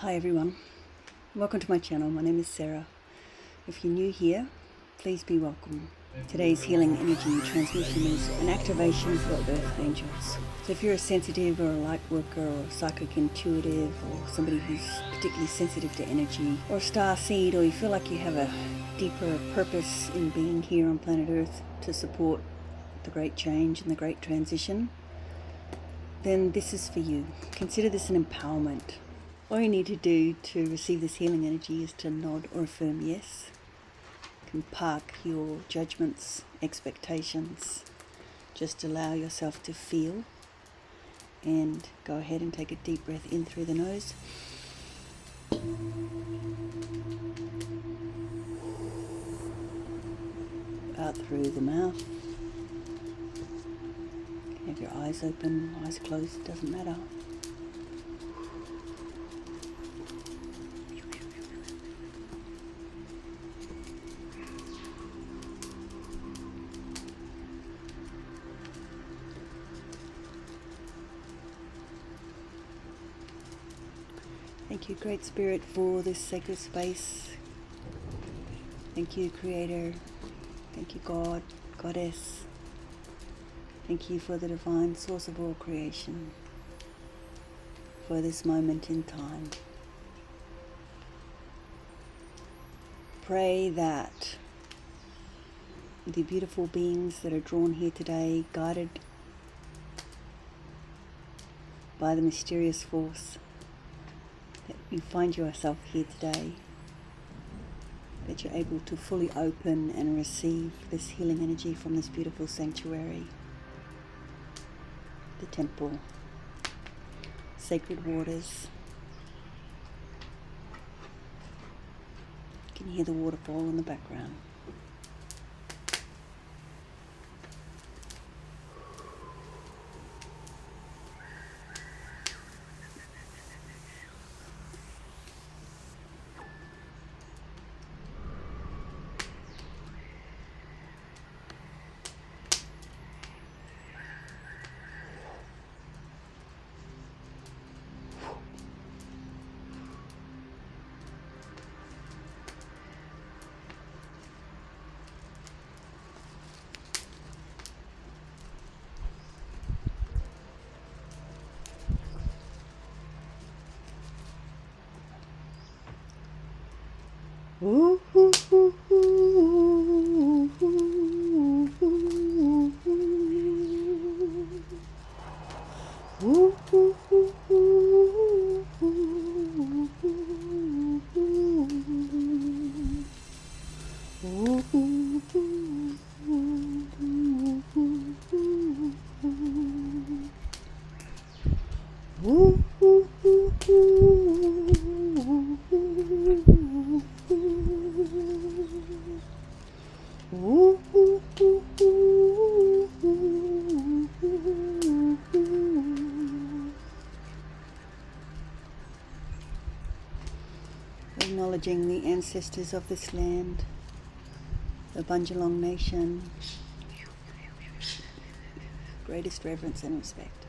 Hi everyone, welcome to my channel. My name is Sarah. If you're new here, please be welcome. Today's healing energy transmission is an activation for Earth Angels. So if you're a sensitive or a light worker or a psychic intuitive or somebody who's particularly sensitive to energy or a star seed, or you feel like you have a deeper purpose in being here on planet Earth to support the great change and the great transition, then this is for you. Consider this an empowerment. All you need to do to receive this healing energy is to nod or affirm yes. You can park your judgments, expectations. Just allow yourself to feel and go ahead and take a deep breath in through the nose. Out through the mouth. You can have your eyes open, eyes closed, doesn't matter. Thank you, Great Spirit, for this sacred space. Thank you, Creator. Thank you, God, Goddess. Thank you for the divine source of all creation, for this moment in time. Pray that the beautiful beings that are drawn here today, guided by the mysterious force, that you find yourself here today, that you're able to fully open and receive this healing energy from this beautiful sanctuary, the temple, sacred waters. You can hear the waterfall in the background. Ooh, ooh, ooh, ooh, ooh, ooh, ooh, ooh, acknowledging the ancestors of this land, the Bunjalong Nation, greatest reverence and respect.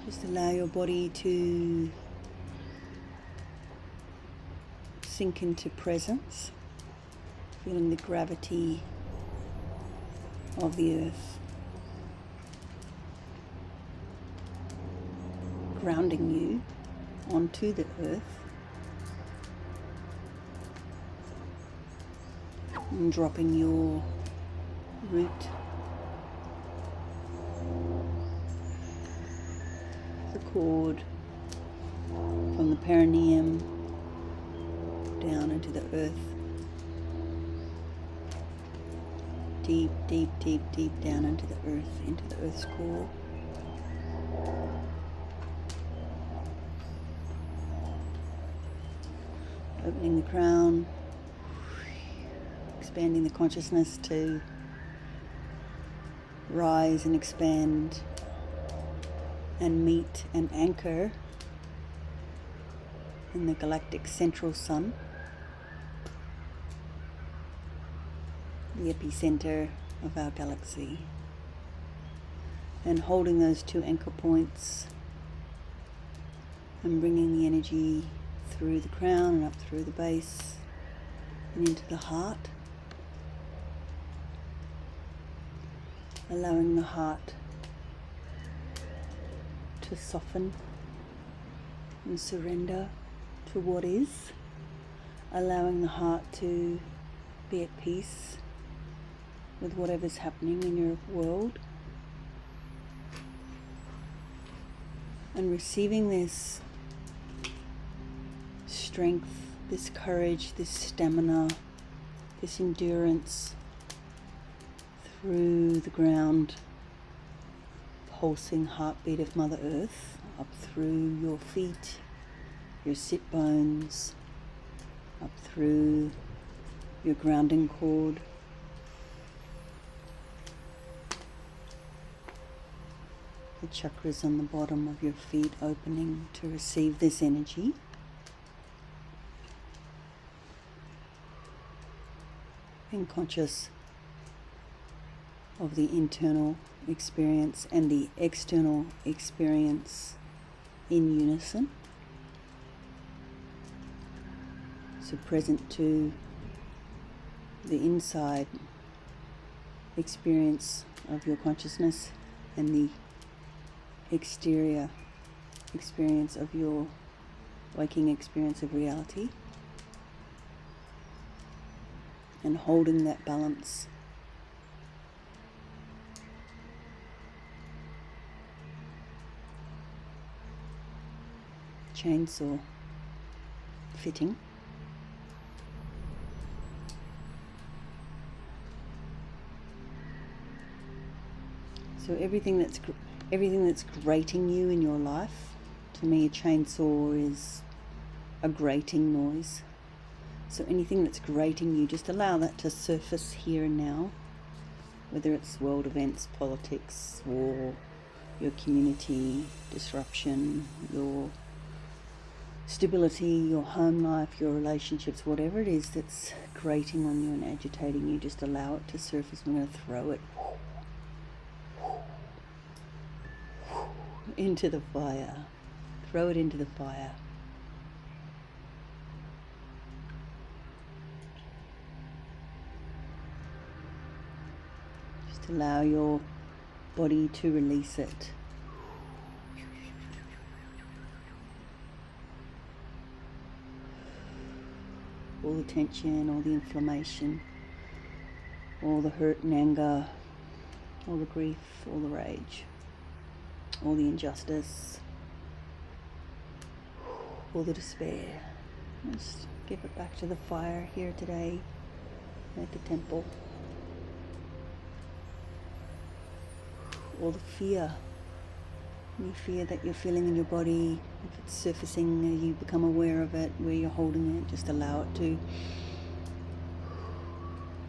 Just allow your body to sink into presence, feeling the gravity of the earth, grounding you onto the earth and dropping your root, the cord from the perineum down into the earth. Deep, deep, deep, deep down into the earth, into the earth's core. Opening the crown, expanding the consciousness to rise and expand and meet and anchor in the galactic central sun. the epicenter of our galaxy. And holding those two anchor points and bringing the energy through the crown and up through the base and into the heart. Allowing the heart to soften and surrender to what is. Allowing the heart to be at peace with whatever's happening in your world. And receiving this strength, this courage, this stamina, this endurance through the ground, pulsing heartbeat of Mother Earth, up through your feet, your sit bones, up through your grounding cord, the chakras on the bottom of your feet opening to receive this energy. Being conscious of the internal experience and the external experience in unison. So present to the inside experience of your consciousness and the exterior experience of your waking experience of reality. And holding that balance. Chainsaw fitting. So everything that's grating you in your life, to me a chainsaw is a grating noise. So anything that's grating you, just allow that to surface here and now, whether it's world events, politics, war, your community, disruption, your stability, your home life, your relationships, whatever it is that's grating on you and agitating you, just allow it to surface. I'm going to throw it into the fire. Throw it into the fire. Just allow your body to release it. All the tension, all the inflammation, all the hurt and anger, all the grief, all the rage, all the injustice, all the despair. Just give it back to the fire here today at the temple. All the fear, any fear that you're feeling in your body, if it's surfacing, you become aware of it, where you're holding it, just allow it to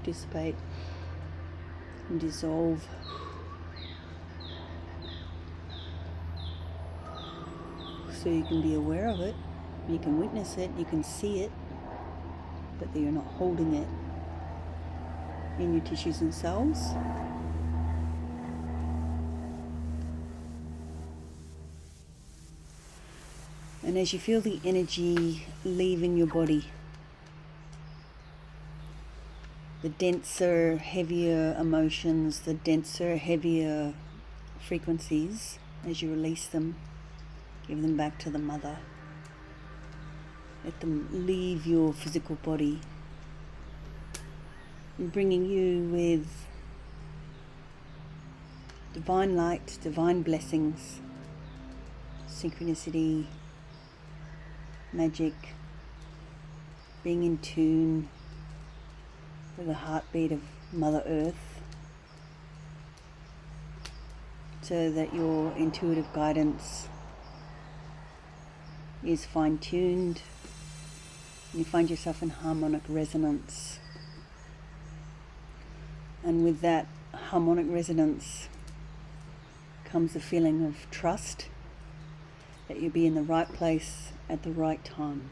dissipate and dissolve. So you can be aware of it, you can witness it, you can see it, but that you're not holding it in your tissues and cells. And as you feel the energy leaving your body, the denser, heavier emotions, the denser, heavier frequencies, as you release them, give them back to the mother. Let them leave your physical body, and bringing you with divine light, divine blessings, synchronicity, magic, being in tune with the heartbeat of Mother Earth, so that your intuitive guidance is fine-tuned. You find yourself in harmonic resonance, and with that harmonic resonance comes a feeling of trust that you'll be in the right place at the right time.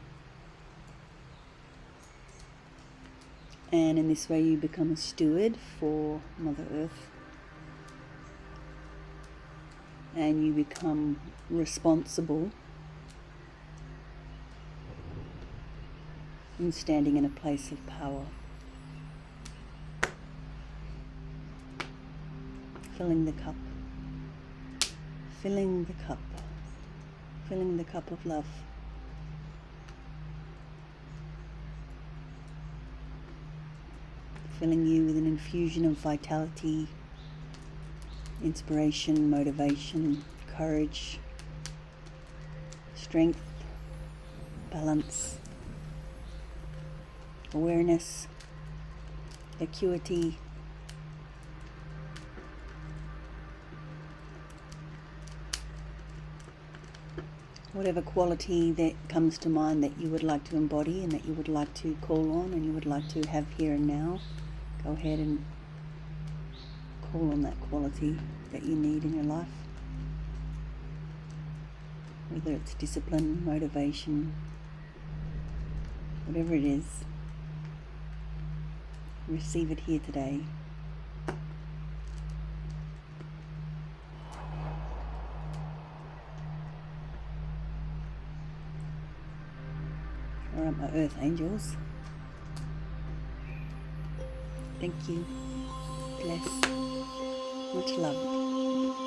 And in this way you become a steward for Mother Earth, and you become responsible in standing in a place of power, filling the cup, filling the cup, filling the cup of love. Filling you with an infusion of vitality, inspiration, motivation, courage, strength, balance, awareness, acuity, whatever quality that comes to mind that you would like to embody and that you would like to call on and you would like to have here and now. Go ahead and call on that quality that you need in your life. Whether it's discipline, motivation, whatever it is, receive it here today. Alright, my earth angels. Thank you. Bless. Much love.